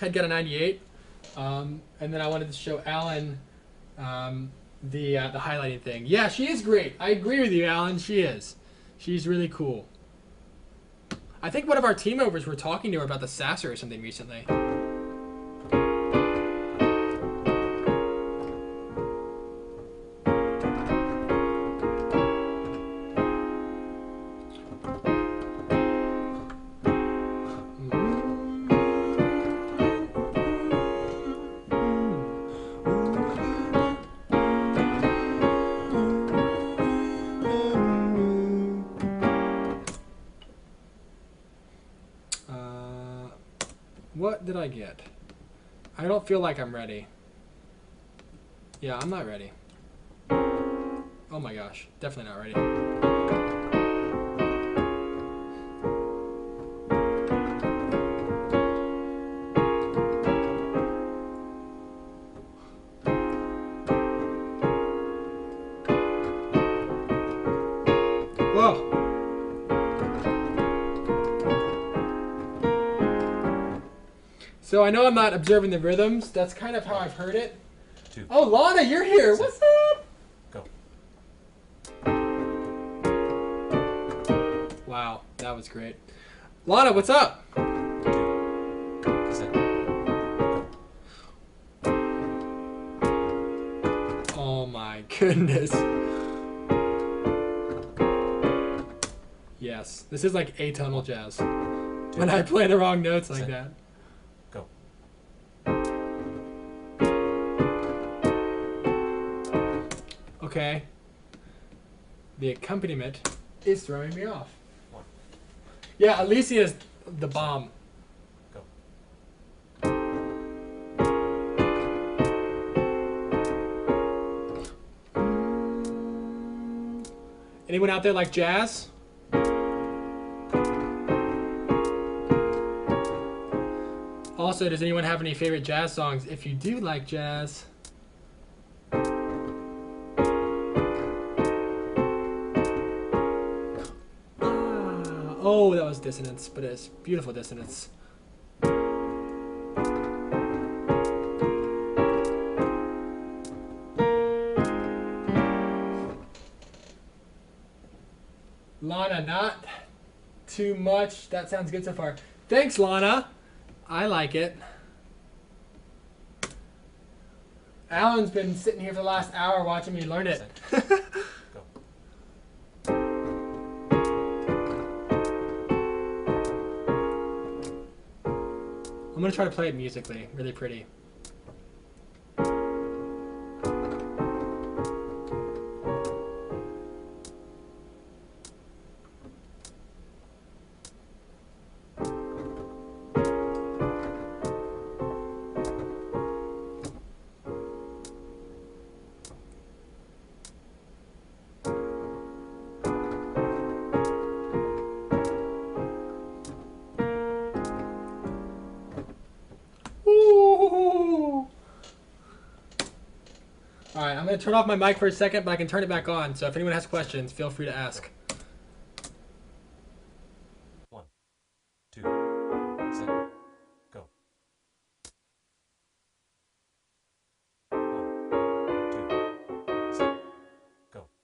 had got a 98. And then I wanted to show Alan the highlighting thing. Yeah, she is great. I agree with you, Alan. She is. She's really cool. I think one of our team members were talking to her about the Sasser or something recently. What did I get? I don't feel like I'm ready. Yeah, I'm not ready. Oh my gosh, definitely not ready. Whoa. So I know I'm not observing the rhythms. That's kind of how I've heard it.
2.
Oh, Lana, you're here. What's up?
Go.
Wow, that was great. Lana, what's up?
2. Set. Go.
Oh my goodness. Yes, this is like atonal jazz.
2.
When I play the wrong notes like
Set.
that.
Go.
Okay. The accompaniment is throwing me off.
1.
Yeah, Alicia is the bomb.
Go.
Anyone out there like jazz? Also, does anyone have any favorite jazz songs? If you do like jazz. Oh, that was dissonance, but it's beautiful dissonance. Lana, not too much. That sounds good so far. Thanks, Lana. I like it. Alan's been sitting here for the last hour watching me learn it.
Go.
I'm going to try to play it musically. Really pretty. Alright, I'm going to turn off my mic for a second, but I can turn it back on. So if anyone has questions, feel free to ask.
1. 2. Set. Go. 1. 2. Set. Go.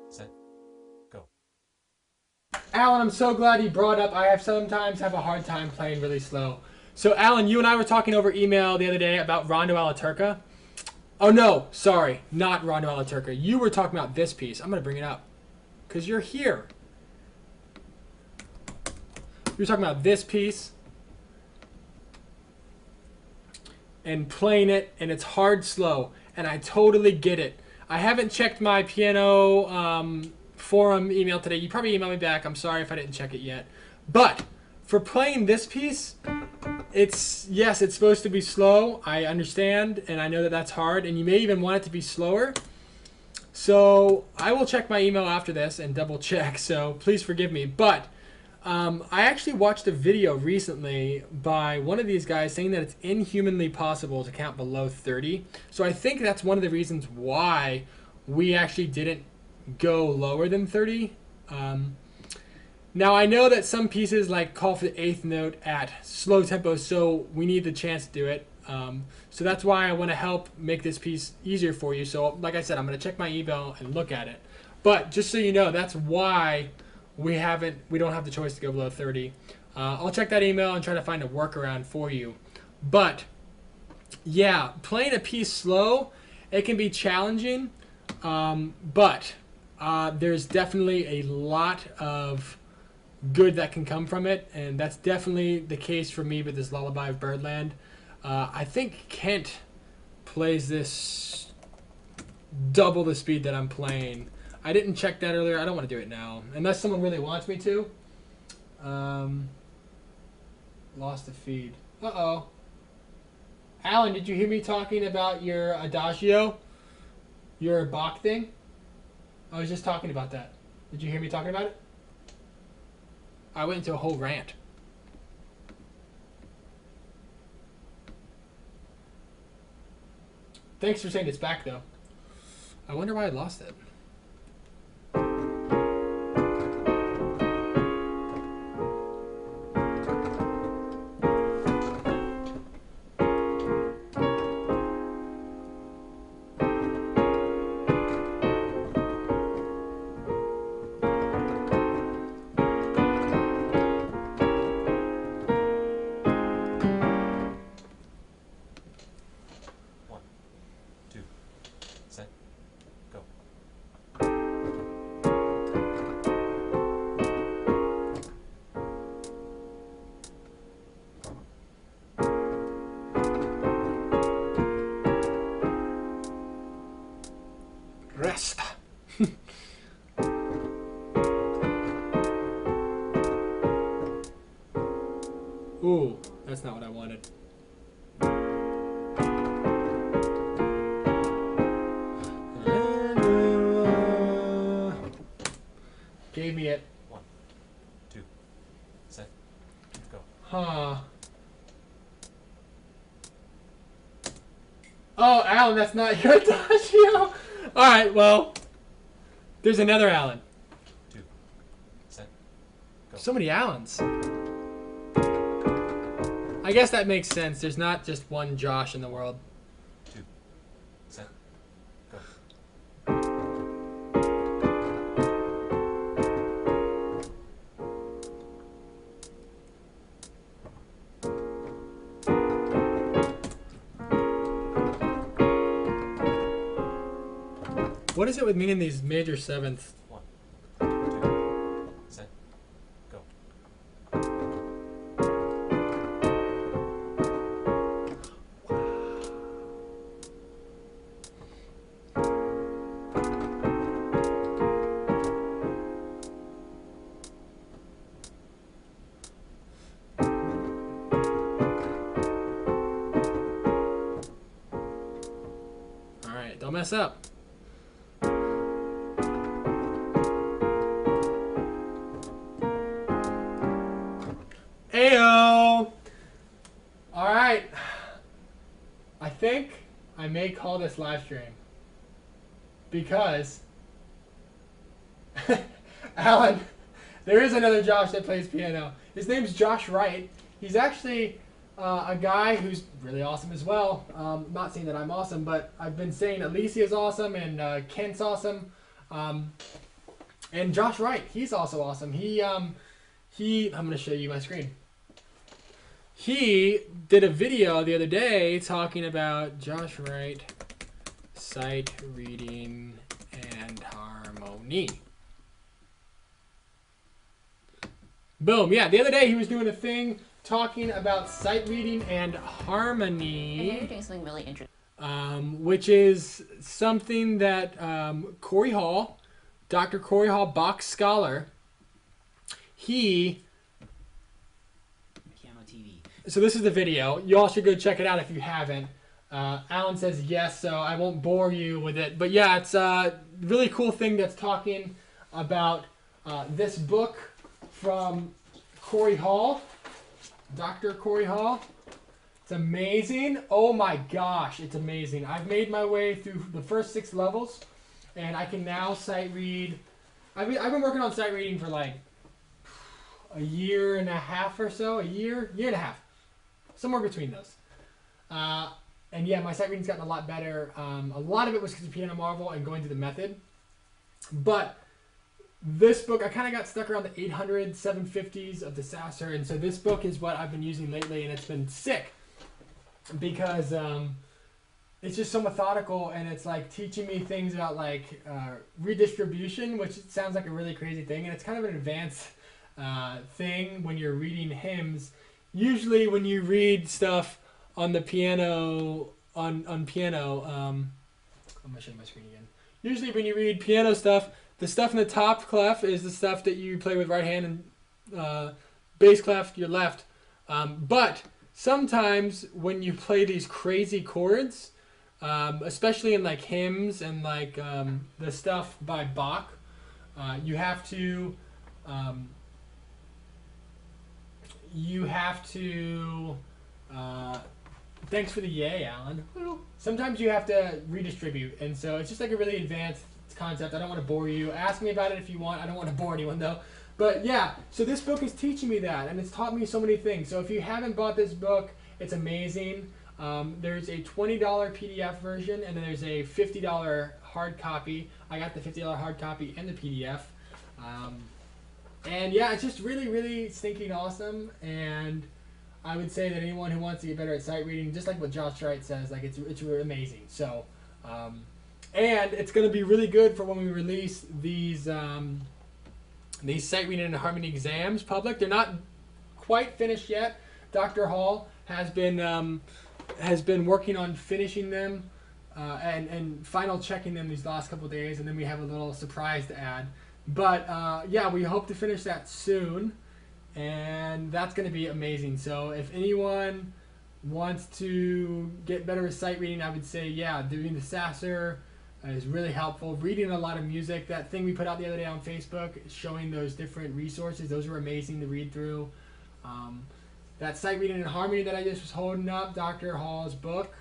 Set. Go.
Alan, I'm so glad you brought up. I sometimes have a hard time playing really slow. So, Alan, you and I were talking over email the other day about Rondo alla Turca. Oh, no. Sorry. Not Rondo alla Turca. You were talking about this piece. I'm going to bring it up because you're here. You were talking about this piece and playing it, and it's hard slow, and I totally get it. I haven't checked my piano forum email today. You probably emailed me back. I'm sorry if I didn't check it yet. But for playing this piece, yes, it's supposed to be slow. I understand, and I know that that's hard, and you may even want it to be slower. So I will check my email after this and double check, so please forgive me. But I actually watched a video recently by one of these guys saying that it's inhumanly possible to count below 30. So I think that's one of the reasons why we actually didn't go lower than 30. Now I know that some pieces like call for the 8th note at slow tempo, so we need the chance to do it. So that's why I want to help make this piece easier for you. So like I said, I'm going to check my email and look at it. But just so you know, that's why we don't have the choice to go below 30. I'll check that email and try to find a workaround for you. But yeah, playing a piece slow, it can be challenging. But there's definitely a lot of good that can come from it, and that's definitely the case for me with this Lullaby of Birdland. I think Kent plays this double the speed that I'm playing. I didn't check that earlier. I don't want to do it now, unless someone really wants me to. Lost the feed. Uh-oh. Alan, did you hear me talking about your Adagio? Your Bach thing? I was just talking about that. Did you hear me talking about it? I went into a whole rant. Thanks for saying it's back, though. I wonder why I lost it. Resta. Ooh, that's not what I wanted. Gave me it.
1, 2, set, go.
Huh. Oh, Alan, that's not your Adagio. All right, well, there's another Alan.
2, set, go.
So many Allens. I guess that makes sense. There's not just one Josh in the world.
2, set, go.
What is it with me in these major sevenths?
1, 2, set, go.
All right, don't mess up. Ayo! Alright. I think I may call this live stream. Because Alan, there is another Josh that plays piano. His name's Josh Wright. He's actually a guy who's really awesome as well. Not saying that I'm awesome, but I've been saying Alicia's awesome and Kent's awesome. And Josh Wright, he's also awesome. I'm going to show you my screen. he did a video the other day talking about Josh Wright, sight reading, and harmony. Boom. Yeah, the other day he was doing a thing talking about sight reading and harmony.
I know you're doing something really interesting.
Which is something that Corey Hall, Dr. Corey Hall, Bach scholar, he...
Piano TV.
So this is the video. You all should go check it out if you haven't. Alan says yes, so I won't bore you with it. But yeah, it's a really cool thing that's talking about this book from Corey Hall, Dr. Corey Hall. It's amazing. Oh my gosh, it's amazing. I've made my way through the first 6 levels, and I can now sight read. I've been working on sight reading for like a year and a half or so, year and a half, somewhere between those. And yeah, my sight reading's gotten a lot better. A lot of it was because of Piano Marvel and going through the method. But this book, I kind of got stuck around the 800, 750s of the Sasser, and so this book is what I've been using lately, and it's been sick because it's just so methodical, and it's like teaching me things about like redistribution, which sounds like a really crazy thing, and it's kind of an advanced thing when you're reading hymns. Usually when you read stuff on the piano, on piano, I'm going to show you my screen again. Usually when you read piano stuff, the stuff in the top clef is the stuff that you play with right hand, and bass clef your left. But sometimes when you play these crazy chords, especially in like hymns and like the stuff by Bach, you have to thanks for the yay, Alan. Sometimes you have to redistribute, and so it's just like a really advanced concept. I don't want to bore you. Ask me about it if you want. I don't want to bore anyone though. But yeah, so this book is teaching me that, and it's taught me so many things. So if you haven't bought this book, it's amazing. There's a $20 PDF version, and then there's a $50 hard copy. I got the $50 hard copy and the PDF. And yeah, it's just really, really stinking awesome. And I would say that anyone who wants to get better at sight reading, just like what Josh Wright says, like it's really amazing. So, and it's going to be really good for when we release these sight reading and harmony exams public. They're not quite finished yet. Dr. Hall has been working on finishing them and final checking them these last couple of days, and then we have a little surprise to add. But yeah, we hope to finish that soon, and that's going to be amazing. So if anyone wants to get better at sight reading, I would say, yeah, doing the Sasser is really helpful. Reading a lot of music. That thing we put out the other day on Facebook showing those different resources, those were amazing to read through. That sight reading and harmony that I just was holding up, Dr. Hall's book.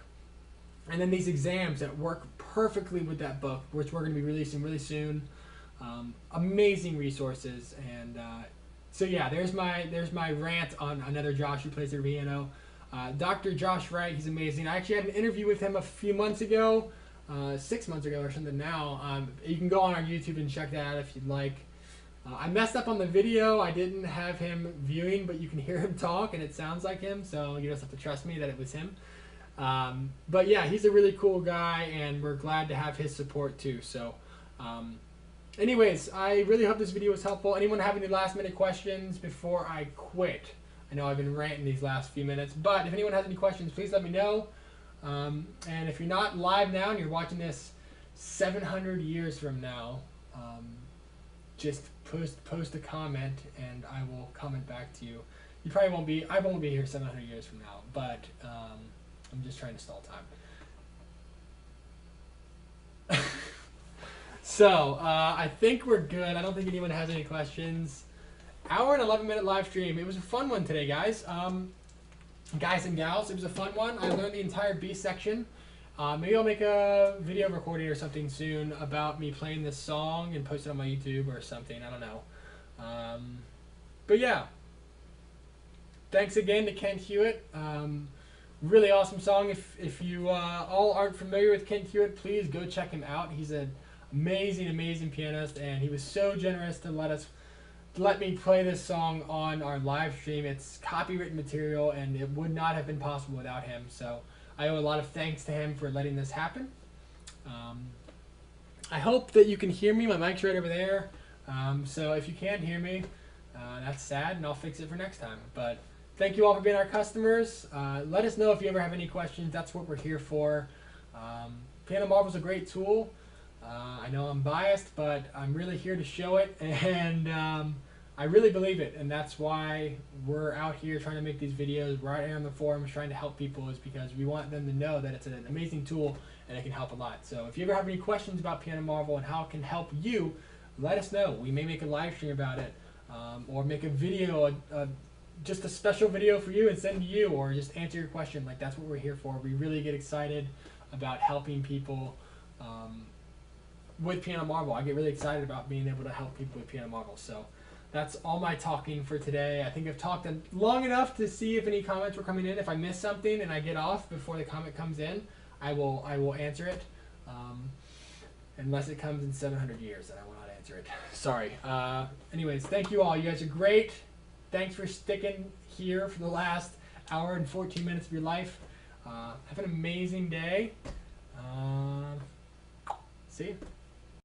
And then these exams that work perfectly with that book, which we're going to be releasing really soon. Amazing resources. And so yeah, there's my rant on another Josh who plays the piano. Dr. Josh Wright, he's amazing. I actually had an interview with him a few months ago, 6 months ago or something now. You can go on our YouTube and check that out if you'd like. I messed up on the video. I didn't have him viewing, but you can hear him talk and it sounds like him, so you just have to trust me that it was him. But yeah, he's a really cool guy, and we're glad to have his support too. So anyways, I really hope this video was helpful. Anyone have any last minute questions before I quit? I know I've been ranting these last few minutes, but if anyone has any questions, please let me know. And if you're not live now and you're watching this 700 years from now, just post a comment and I will comment back to you. You probably won't be, I won't be here 700 years from now, but I'm just trying to stall time. So, I think we're good. I don't think anyone has any questions. Hour and 11-minute live stream. It was a fun one today, guys. Guys and gals, it was a fun one. I learned the entire B section. Maybe I'll make a video recording or something soon about me playing this song and post it on my YouTube or something. I don't know. But yeah. Thanks again to Kent Hewitt. Really awesome song. If you all aren't familiar with Kent Hewitt, please go check him out. He's an amazing, amazing pianist, and he was so generous to let us let me play this song on our live stream. It's copywritten material, and it would not have been possible without him. So I owe a lot of thanks to him for letting this happen. I hope that you can hear me. My mic's right over there. So if you can't hear me, that's sad, and I'll fix it for next time. But thank you all for being our customers. Let us know if you ever have any questions. That's what we're here for. Piano Marvel's a great tool. I know I'm biased, but I'm really here to show it, and I really believe it, and that's why we're out here trying to make these videos. We're out here on the forums trying to help people, is because we want them to know that it's an amazing tool and it can help a lot. So if you ever have any questions about Piano Marvel and how it can help you, let us know. We may make a live stream about it, or make a video, just a special video for you and send to you, or just answer your question. Like, that's what we're here for. We really get excited about helping people with Piano Marvel. I get really excited about being able to help people with Piano Marvel. So that's all my talking for today. I think I've talked long enough to see if any comments were coming in. If I miss something and I get off before the comment comes in, I will answer it. Unless it comes in 700 years, then I will not answer it. Sorry. Anyways, thank you all. You guys are great. Thanks for sticking here for the last hour and 14 minutes of your life. Have an amazing day. See you.